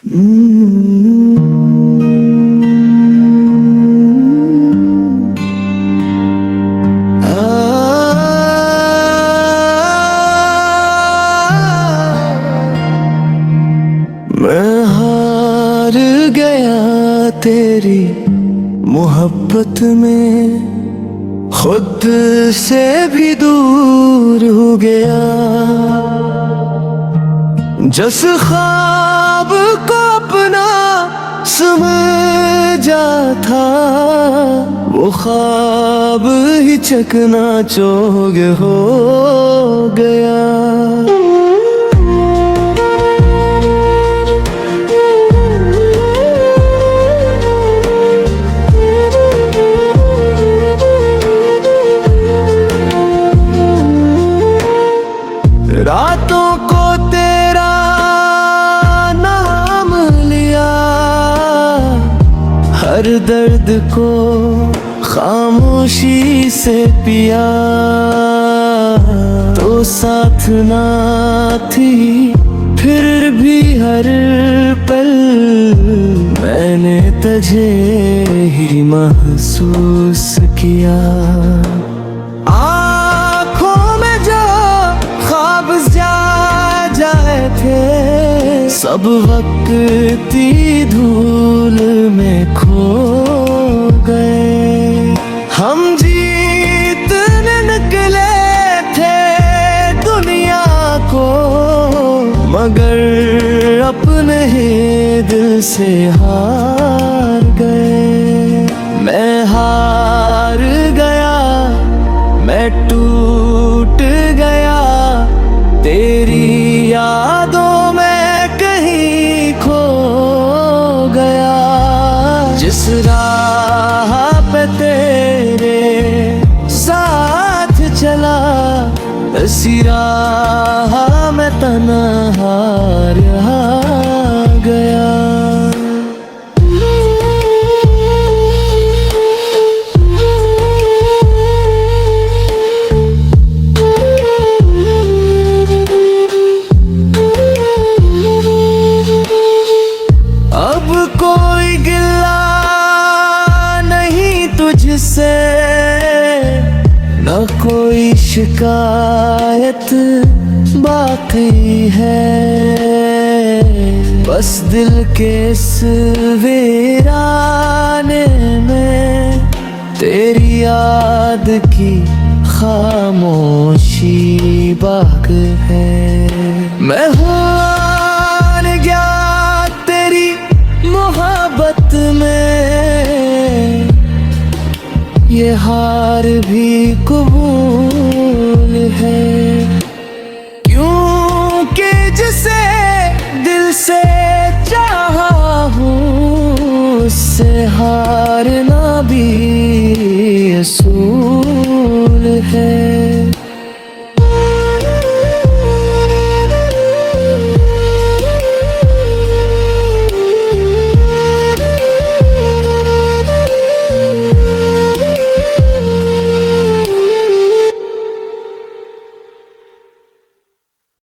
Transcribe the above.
मैं हार गया तेरी मोहब्बत में, खुद से भी दूर हो गया। जिस ख्वाब को अपना समझा था, वो ख्वाब ही चकनाचूर हो गया। रातों को तेरा नाम लिया, हर दर्द को खामोशी से पिया। तो साथ ना थी फिर भी हर पल, मैंने तुझे ही महसूस किया। सब वक्ती धूल में खो गए। हम जीतने निकले थे दुनिया को, मगर अपने ही दिल से हार गए। मैं हार गया, मैं टूट गया, तेरी यादों में खो गया। जिस राह पे तेरे साथ चला, इसी राह में तन्हा रह गया। कोई गिला नहीं तुझसे, न कोई शिकायत बाकी है। बस दिल के इस वीराने में तेरी याद की खामोशी बाकी है। मैं हार गया तेरी मोहब्बत में, ये हार भी कबूल है। क्योंकि जिसे दिल से चाहा हूँ, उससे हारना भी असूल